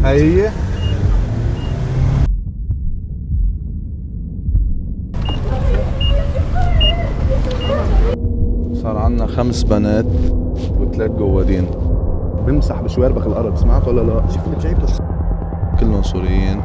هي صار عنا 5 بنات و3 جوادين. بمسح بشواربك الارض، سمعت ولا لا؟ شوف اللي بجيبته كلهم سوريين.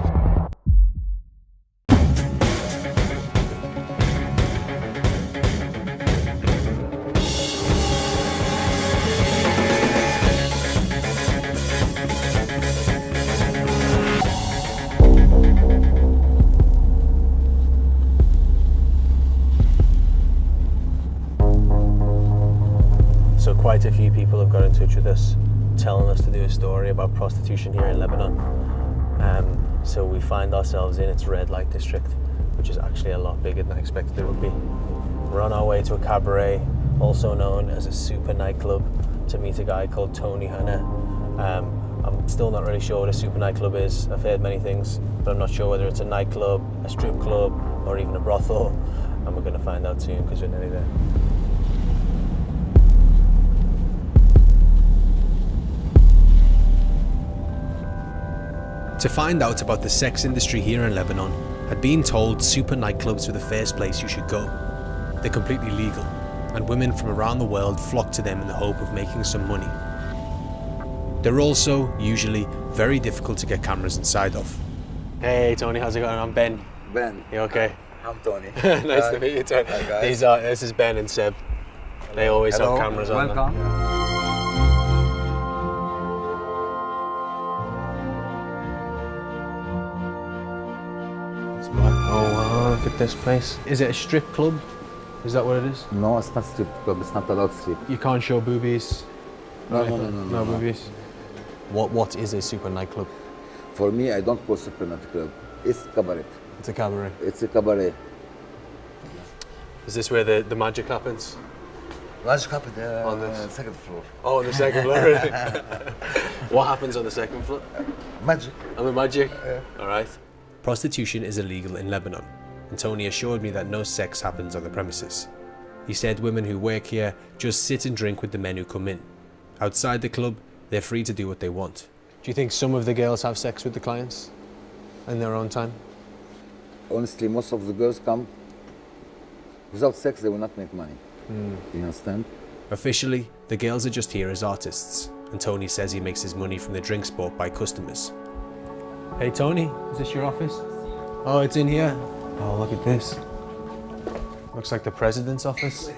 So quite a few people have got in touch with us telling us to do a story about prostitution here in Lebanon. So we find ourselves in its red light district, which is actually a lot bigger than I expected it would be. We're on our way to a cabaret, also known as a super nightclub, to meet a guy called Tony Hanna. I'm still not really sure what a super nightclub is. I've heard many things, but I'm not sure whether it's a nightclub, a strip club, or even a brothel. And we're going to find out soon because we're nearly there. To find out about the sex industry here in Lebanon, I'd been told super nightclubs were the first place you should go. They're completely legal, and women from around the world flock to them in the hope of making some money. They're also, usually, very difficult to get cameras inside of. Hey Tony, how's it going? I'm Ben. Ben. You okay? I'm Tony. Nice to meet you, Tony. Hi, guys. This is Ben and Seb. They always have cameras on them. Welcome. Oh wow, look at this place. Is it a strip club? Is that what it is? No, it's not strip club. It's not allowed strip. You can't show boobies? No, boobies? What is a super nightclub? For me, I don't call super nightclub. It's cabaret. It's a cabaret. It's a cabaret. Is this where the magic happens? Large cabaret On the second floor. Oh, on the second floor, really? What happens on the second floor? Magic. On the magic? Yeah. All right. Prostitution is illegal in Lebanon, and Tony assured me that no sex happens on the premises. He said women who work here just sit and drink with the men who come in. Outside the club, they're free to do what they want. Do you think some of the girls have sex with the clients in their own time? Honestly, most of the girls come without sex. They will not make money. You understand? Officially, the girls are just here as artists, and Tony says he makes his money from the drinks bought by customers. Hey Tony, is this your office? Oh, it's in here. Oh, look at this. Looks like the president's office.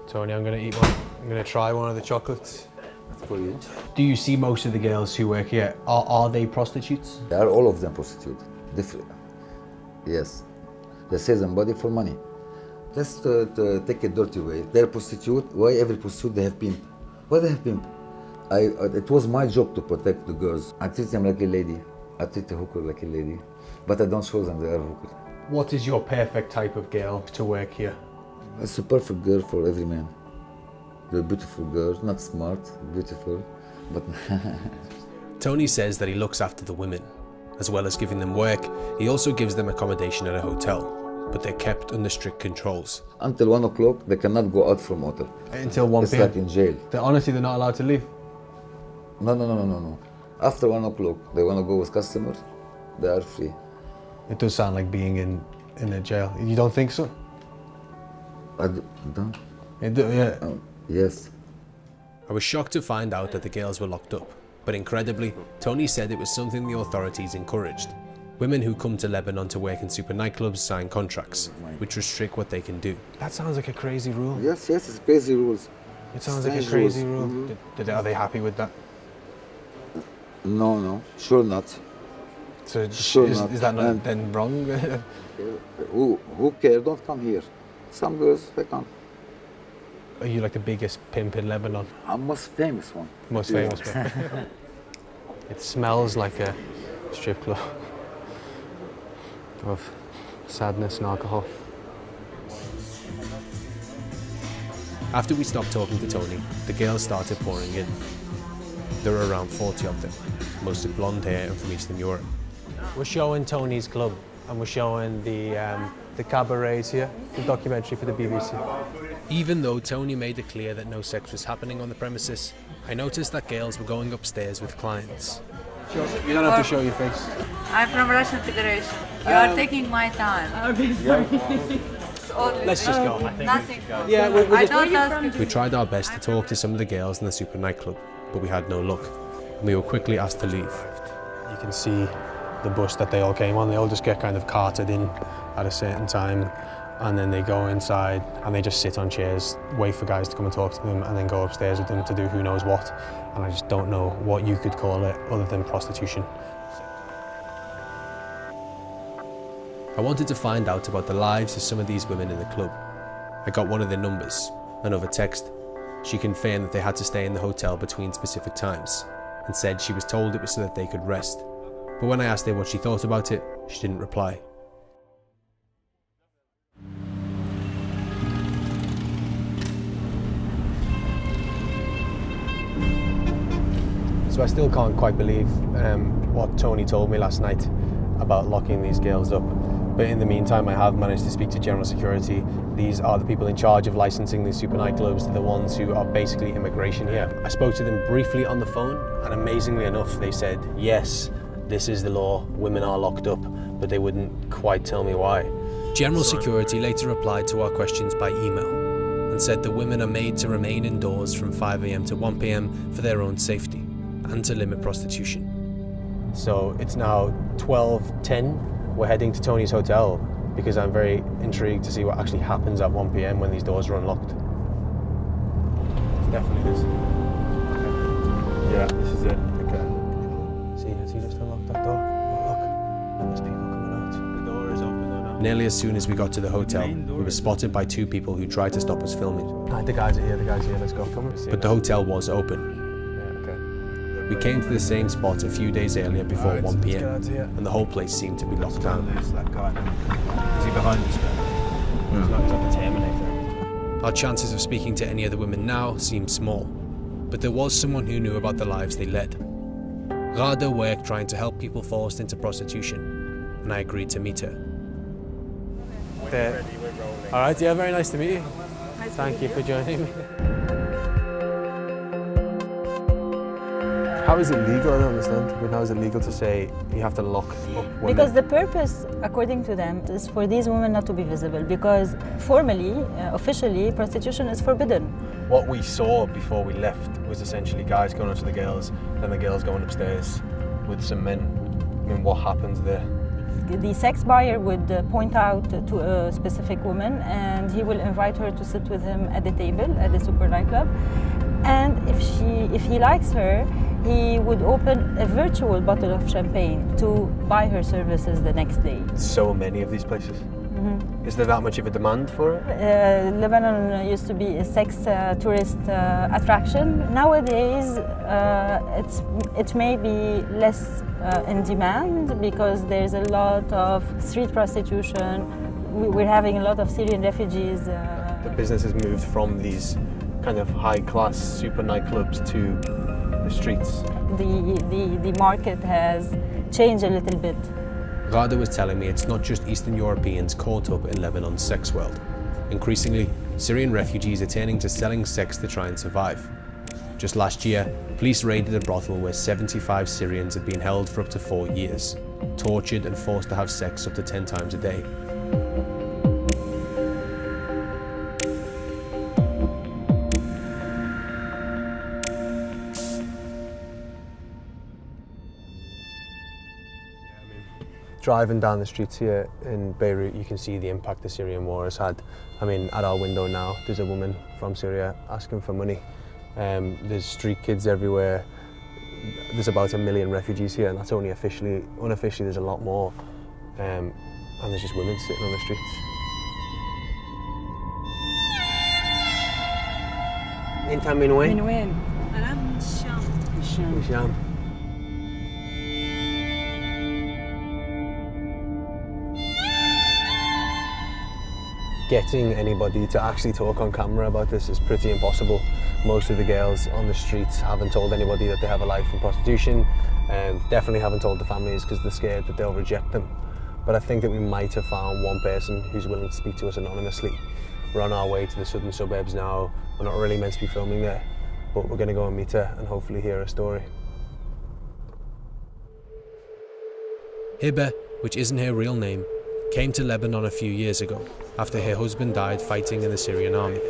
Tony, I'm gonna eat one. I'm gonna try one of the chocolates. That's for you. Do you see most of the girls who work here? Are they prostitutes? They are all of them prostitute. Different. Yes. They sell them body for money. Let's take a dirty way. They're prostitute. Why every prostitute they have pimp? Why they have pimp? It was my job to protect the girls. I treat them like a lady. I treat the hooker like a lady. But I don't show them they are hooker. What is your perfect type of girl to work here? It's a perfect girl for every man. They're a beautiful girl, not smart, beautiful, but Tony says that he looks after the women. As well as giving them work, he also gives them accommodation at a hotel, but they're kept under strict controls. until 1 o'clock they cannot go out from hotel. Until 1 It's p.m. like in jail. Honestly, they're not allowed to leave. No. After 1 o'clock, they want to go with customers, they are free. It does sound like being in a jail. You don't think so? Don't? Yeah. Yes. I was shocked to find out that the girls were locked up, but incredibly, Tony said it was something the authorities encouraged. Women who come to Lebanon to work in super nightclubs sign contracts, which restrict what they can do. That sounds like a crazy rule. Yes, it's crazy rules. It sounds like a Strange crazy rules. rule. Are they happy with that? No, sure not. So Sure is not. that not And- then wrong? Who care? Don't come here. Some girls, they come. Are you like the biggest pimp in Lebanon? I'm most famous one. Most Yeah. famous pimp. It smells like a strip club of sadness and alcohol. After we stopped talking to Tony, the girls started pouring in. There were around 40 of them, most with blonde hair and from Eastern Europe. We're showing Tony's club, and we're showing the the cabarets here, the documentary for the BBC. Even though Tony made it clear that no sex was happening on the premises, I noticed that girls were going upstairs with clients. You don't have to show your face. I'm from Russian Federation. You are taking my time. Okay, sorry. Let's just go. Nothing. Yeah, I don't ask you. We tried our best to talk to some of the girls in the super nightclub, but we had no luck, and we were quickly asked to leave. You can see the bus that they all came on. They all just get kind of carted in at a certain time, and then they go inside and they just sit on chairs, wait for guys to come and talk to them, and then go upstairs with them to do who knows what. And I just don't know what you could call it other than prostitution. I wanted to find out about the lives of some of these women in the club. I got one of their numbers, and over text, she confirmed that they had to stay in the hotel between specific times, and said she was told it was so that they could rest. But when I asked her what she thought about it, she didn't reply. So I still can't quite believe what Tony told me last night about locking these girls up. But in the meantime, I have managed to speak to General Security. These are the people in charge of licensing these super nightclubs. They're the ones who are basically immigration here. I spoke to them briefly on the phone, and amazingly enough, they said, yes, this is the law, women are locked up, but they wouldn't quite tell me why. General Security later replied to our questions by email and said the women are made to remain indoors from 5 a.m. to 1 p.m. for their own safety and to limit prostitution. So it's now 12:10. We're heading to Tony's hotel because I'm very intrigued to see what actually happens at 1 p.m. when these doors are unlocked. It's definitely this. Yeah, this is it. Okay. See, just unlocked that door. Oh, look, there's people coming out. The door is open now. Nearly as soon as we got to the hotel, we were spotted by two people who tried to stop us filming. Right, the guys are here, let's go. Come and see. But the hotel was open. We came to the same spot a few days earlier before 1 p.m. and the whole place seemed to be locked down. There's that guy. Is he behind us? He's not the Terminator. Our chances of speaking to any of the women now seemed small, but there was someone who knew about the lives they led. Rada worked trying to help people forced into prostitution, and I agreed to meet her. All right, yeah, very nice to meet you. Thank you for joining me. How is it legal? I don't understand. I mean, how is it legal to say you have to lock up women? Because the purpose, according to them, is for these women not to be visible. Because formally, officially, prostitution is forbidden. What we saw before we left was essentially guys going onto the girls, then the girls going upstairs with some men. I mean, what happens there? The sex buyer would point out to a specific woman, and he will invite her to sit with him at the table at the super nightclub. And if he likes her, he would open a virtual bottle of champagne to buy her services the next day. So many of these places. Mm-hmm. Is there that much of a demand for it? Lebanon used to be a sex tourist attraction. Nowadays, it may be less in demand because there's a lot of street prostitution. We're having a lot of Syrian refugees. The business has moved from these kind of high-class super nightclubs to the streets. The market has changed a little bit. Rada was telling me it's not just Eastern Europeans caught up in Lebanon's sex world. Increasingly, Syrian refugees are turning to selling sex to try and survive. Just last year, police raided a brothel where 75 Syrians had been held for up to 4 years, tortured and forced to have sex up to 10 times a day. Driving down the streets here in Beirut, you can see the impact the Syrian war has had. I mean, at our window now, there's a woman from Syria asking for money. There's street kids everywhere. There's about 1 million refugees here, and that's only officially. Unofficially, there's a lot more. And there's just women sitting on the streets. انت من وين؟ من وين؟ أنا من الشام. الشام. Getting anybody to actually talk on camera about this is pretty impossible. Most of the girls on the streets haven't told anybody that they have a life in prostitution, and definitely haven't told the families because they're scared that they'll reject them. but I think that we might have found one person who's willing to speak to us anonymously. We're on our way to the southern suburbs now. We're not really meant to be filming there, but we're going to go and meet her and hopefully hear her story. Hiba, which isn't her real name, came to Lebanon a few years ago after her husband died fighting in the Syrian army.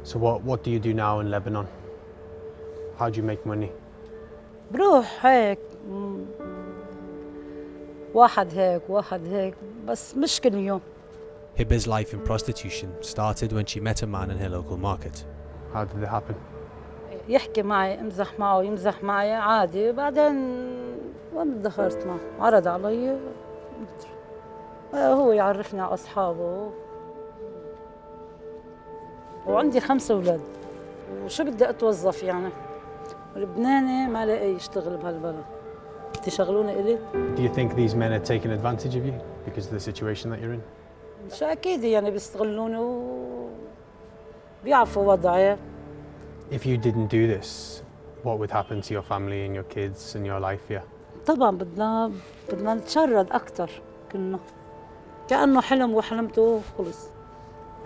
So what do you do now in Lebanon? How do you make money? بروح هيك واحد هيك بس مش كل يوم. Hiba's life in prostitution started when she met a man in her local market. How did it happen? يحكي معي امزح معه يمزح معي عادي بعدين وين دخلت معه عرض علي هو يعرفني على أصحابه وعندي 5 أولاد وشو بدي أتوظف يعني لبناني ما لاقي يشتغل بهالبلد تشغلوني إلي. Do you think these men are taking advantage of you because of the situation that you're in? شو أكيد يعني بيستغلوني وبيعرفوا وضعي. If you didn't do this, what would happen to your family and your kids and your life here? طبعا بدنا نتشرد أكتر كلنا كأنه حلم وحلمته خلص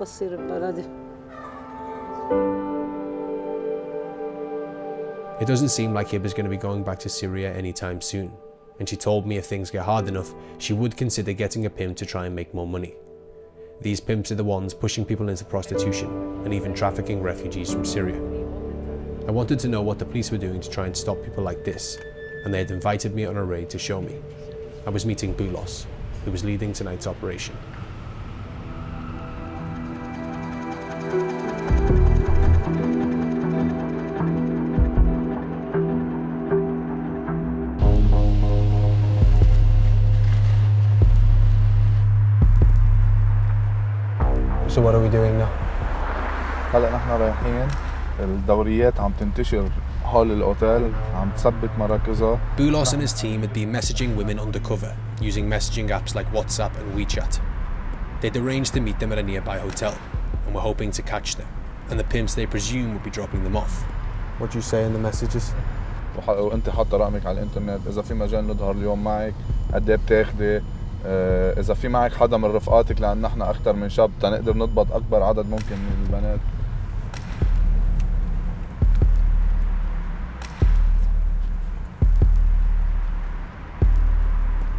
بصير ببلدي. It doesn't seem like Hiba's going to be going back to Syria anytime soon, and she told me if things get hard enough, she would consider getting a pimp to try and make more money. These pimps are the ones pushing people into prostitution and even trafficking refugees from Syria. I wanted to know what the police were doing to try and stop people like this, and they had invited me on a raid to show me. I was meeting Boulos, who was leading tonight's operation. So what are we doing now? هلا نحن رايحين الدوريات عم تنتشر حول الاوتيل عم تثبت مراكزها. Boulos and his team had been messaging women undercover using messaging apps like WhatsApp and WeChat. They'd arranged to meet them at a nearby hotel and were hoping to catch them, and the pimps they presume would be dropping them off. What do you say in the messages? وانت حاطه رقمك على الانترنت اذا في مجال نظهر اليوم معك قد ايه بتاخدي اذا في معك حدا من رفقاتك لان نحن اكثر من شاب تنقدر نضبط اكبر عدد ممكن من البنات.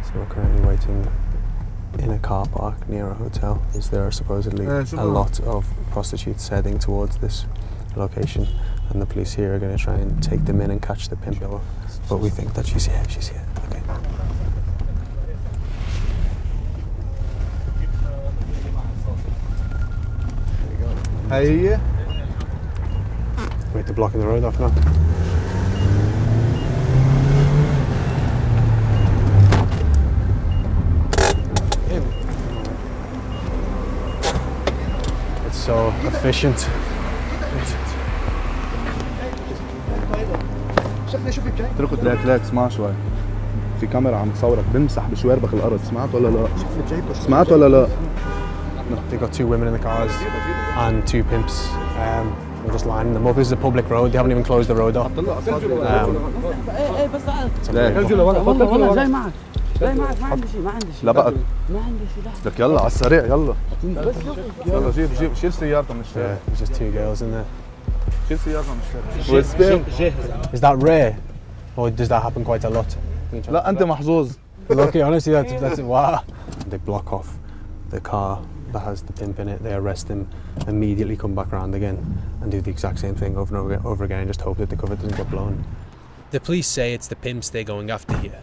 So we're currently waiting in a car park near a hotel. Is there supposedly a lot of prostitutes heading towards this location, and the police here are going to try and take them in and catch the pimp. But we think that she's here. She's here. Okay. هي Wait, they're blocking the road off now. It's so efficient. اتركوا تلاك اسمع شوي. في كاميرا عم تصورك بمسح بشواربك الارض. سمعت ولا لا؟ سمعت ولا لا؟ They've got 2 women in the cars and 2 pimps. We're just lining them up. This is a public road. They haven't even closed the road up. لا بقى لك يلا على السريع يلا يلا جيب شيل سيارته من الشارع. There's just 2 girls in there. شيل سيارته من الشارع. Is that rare, or does that happen quite a lot? لا أنت محظوظ. Lucky, honestly, that's wow. They block off the car that has the pimp in it. They arrest him, immediately come back around again, and do the exact same thing over and over again, and just hope that the cover doesn't get blown. The police say it's the pimps they're going after here,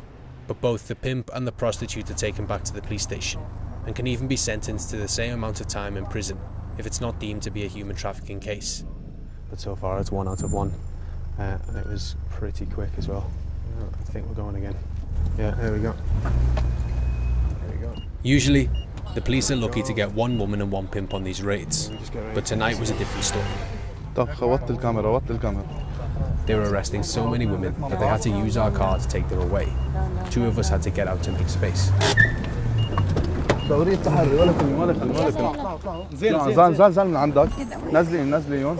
but both the pimp and the prostitute are taken back to the police station and can even be sentenced to the same amount of time in prison if it's not deemed to be a human trafficking case. But so far it's 1 out of 1, and it was pretty quick as well. I think we're going again. Yeah, there we go. There we go. Usually, the police are lucky to get 1 woman and 1 pimp on these raids, but tonight was a different story. طب وطي الكاميرا وطي الكاميرا. They were arresting so many women that they had to use our car to take them away. 2 of us had to get out to make space. دورية تحري ولا كلمة ولا كلمة ولا كلمة. زين زل من عندك. نزليهم.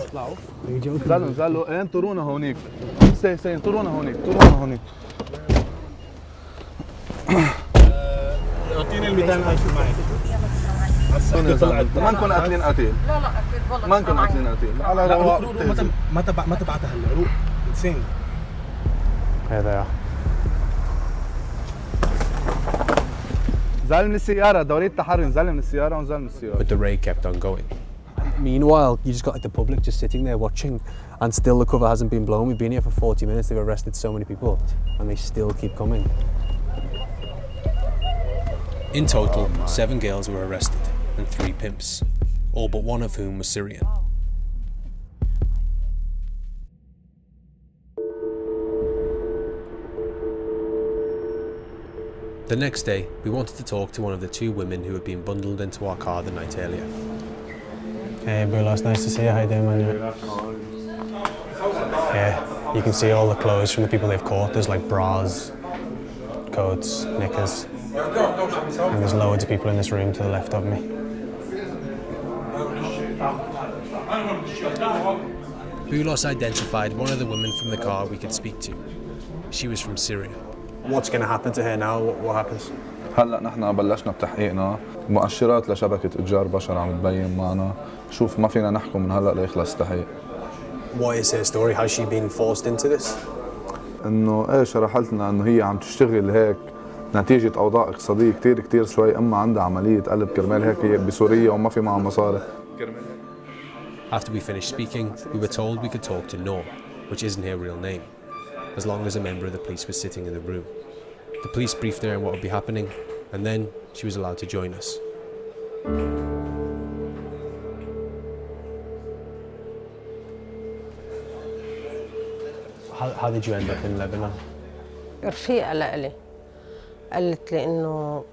زلوا ايه انطرونا هونيك. سي انطرونا هونيك. اعطيني ال 200,000 معي. ما نكون قاتلين قتيل. لا قتيل والله. ما نكون قاتلين قتيل. على رواق. ما تبعتها هلا روح. انسان. Here they are. نزل من السيارة دورية تحري نزل من السيارة ونزل من السيارة. But the raid kept on going. Meanwhile, you just got like the public just sitting there watching, and still the cover hasn't been blown. We've been here for 40 minutes. They've arrested so many people, and they still keep coming. In total, 7 girls were arrested and 3 pimps, all but one of whom was Syrian. The next day, we wanted to talk to one of the 2 women who had been bundled into our car the night earlier. Hey, Boulos, nice to see you. How you doing, man? Yeah, you can see all the clothes from the people they've caught. There's like bras, coats, knickers. And there's loads of people in this room to the left of me. Boulos identified one of the women from the car we could speak to. She was from Syria. What's going to happen to her now? What happens? هلا نحن بلشنا بتحقيقنا، مؤشرات لشبكة إتجار بشر عم تبين معنا، شوف ما فينا نحكم من هلا ليخلص التحقيق. What is her story? Has she been forced into this? إنه إيه شرحت لنا إنه هي عم تشتغل هيك نتيجة أوضاع اقتصادية كتير شوي، أما عندها عملية قلب كرمال هيك هي بسوريا وما في معها مصاري. After we finished speaking, we were told we could talk to Noor, which isn't her real name, as long as a member of the police was sitting in the room. The police briefed her on what would be happening, and then she was allowed to join us. How did you end up in Lebanon? رفيقة لإلي قالت لي إنه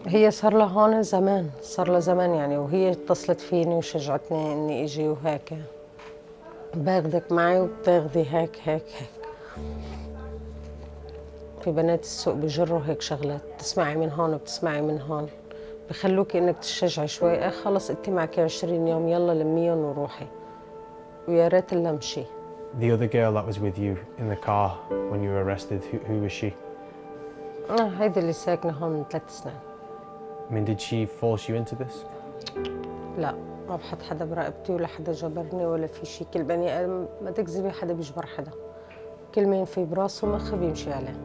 هي صار لها هون زمان يعني، وهي اتصلت فيني وشجعتني إني إجي وهيك. باخدك معي وبتاخدي هيك. في بنات السوق بجروا هيك شغلات، تسمعي من هون وبتسمعي من هون، بخلوكي إنك تشجعي شوي. خلص أنت معك 20 يوم، يلا لميهم وروحي، ويا ريت إلا أمشي. The other girl that was with you in the car when you were arrested, who was she? هيدي اللي ساكنة هون من 3 سنين. I mean, did she force you into this? لا، ما بحط حدا برقبتي ولا حدا جبرني ولا في شيء. كل بني آدم ما تكذبي حدا بيجبر حدا. كل مين في براسه مخ بيمشي عليه.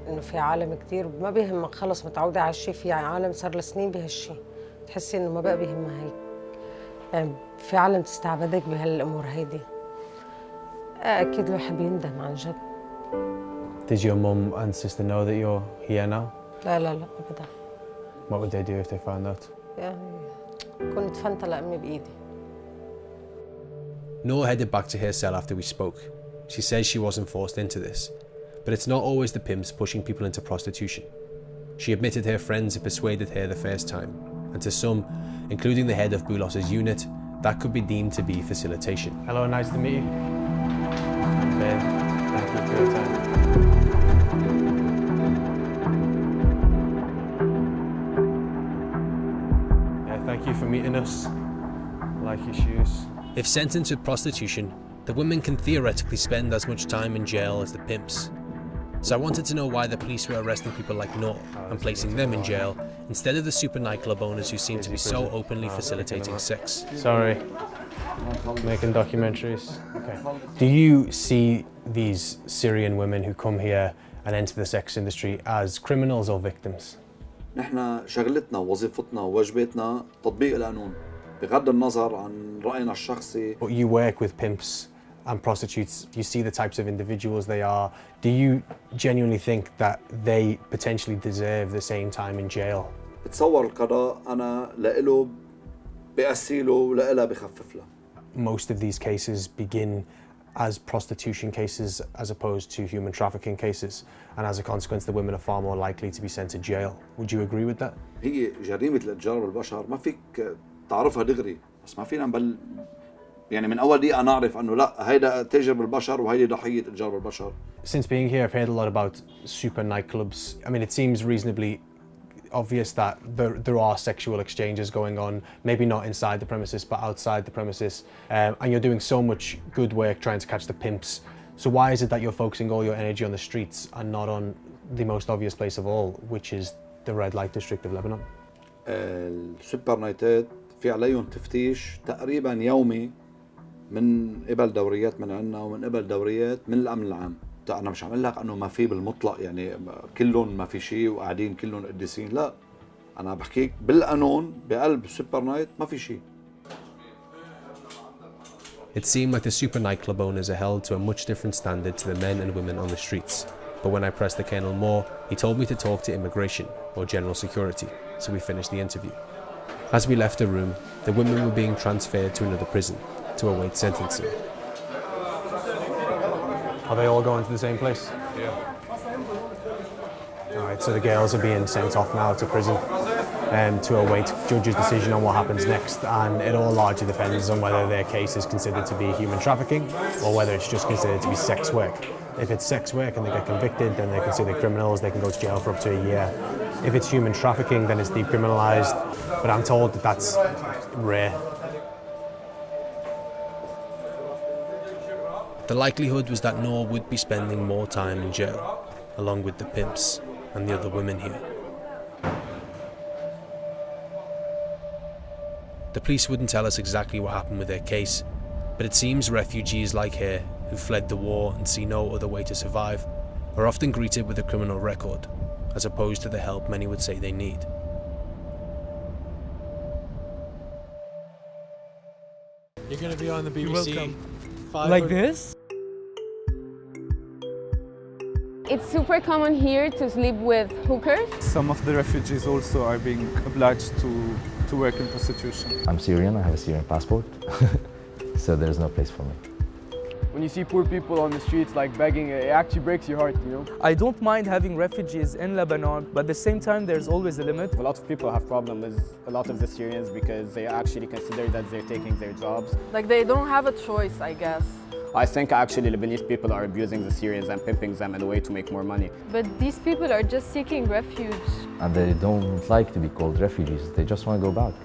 إنه في عالم كتير ما بيهمك، خلص متعودة على الشيء. في عالم صار لسنين بهالشيء، تحسي إنه ما بقى بيهمها هيك. يعني في عالم تستعبدك بهالأمور هيدي. أكيد الواحد بيندم عن جد. Did your mum and sister know that you're here now? لا أبدا. What would they do if they found out? يعني كنت فنتة لأمي بإيدي. Noor headed back to her cell after we spoke. She says she wasn't forced into this, but it's not always the pimps pushing people into prostitution. She admitted her friends had persuaded her the first time, and to some, including the head of Boulos's unit, that could be deemed to be facilitation. Hello, nice to meet you. Ben, thank you for your time. Yeah, thank you for meeting us. I like your shoes. If sentenced with prostitution, the women can theoretically spend as much time in jail as the pimps. So I wanted to know why the police were arresting people like Noor and placing them in jail instead of the super nightclub owners who seem to be so openly facilitating sex. Sorry, making documentaries. Okay. Do you see these Syrian women who come here and enter the sex industry as criminals or victims? نحن شغلتنا ووظيفتنا وواجباتنا تطبيق القانون بغض النظر عن رأينا الشخصي. But you work with pimps and prostitutes, you see the types of individuals they are. Do you genuinely think that they potentially deserve the same time in jail? بتصور القضاء أنا لإله بيأسيله ولإلها بخفف له. Most of these cases begin as prostitution cases as opposed to human trafficking cases, and as a consequence the women are far more likely to be sent to jail. Would you agree with that? هي جريمة الإتجار بالبشر ما فيك تعرفها دغري، بس ما فينا يعني من أول دقيقة نعرف أنه لا هيدا تاجر بالبشر وهيدي ضحية إتجار بالبشر. Since being here, I've heard a lot about super nightclubs. I mean, it seems reasonably obvious that there are sexual exchanges going on, maybe not inside the premises, but outside the premises, and you're doing so much good work trying to catch the pimps. So why is it that you're focusing all your energy on the streets and not on the most obvious place of all, which is the red light district of Lebanon? السوبر نايتات في عليهم تفتيش تقريبا يومي من قبل دوريات من عنا ومن قبل دوريات من الامن العام. انا مش عامل لك انه ما في بالمطلق يعني كلهم ما في شيء وقاعدين كلهم قديسين، لا انا بحكيك بالقانون بقلب السوبر نايت ما في شيء. It seemed like the super nightclub owners are held to a much different standard to the men and women on the streets. But when I pressed the Colonel more, he told me to talk to immigration or general security, so we finished the interview. As we left the room, the women were being transferred to another prison to await sentencing. Are they all going to the same place? Yeah. Alright, so the girls are being sent off now to prison to await judge's decision on what happens next, and it all largely depends on whether their case is considered to be human trafficking or whether it's just considered to be sex work. If it's sex work and they get convicted, then they're considered criminals, they can go to jail for up to a year. If it's human trafficking, then it's decriminalised, but I'm told that that's rare. The likelihood was that Noor would be spending more time in jail, along with the pimps and the other women here. The police wouldn't tell us exactly what happened with their case, but it seems refugees like her, who fled the war and see no other way to survive, are often greeted with a criminal record, as opposed to the help many would say they need. You're going to be on the BBC. Like this? It's super common here to sleep with hookers. Some of the refugees also are being obliged to work in prostitution. I'm Syrian, I have a Syrian passport, so there's no place for me. When you see poor people on the streets like begging, it actually breaks your heart, you know? I don't mind having refugees in Lebanon, but at the same time there's always a limit. A lot of people have problems with a lot of the Syrians because they actually consider that they're taking their jobs. Like they don't have a choice, I guess. I think actually Lebanese people are abusing the Syrians and pimping them in a way to make more money. But these people are just seeking refuge. And they don't like to be called refugees, they just want to go back.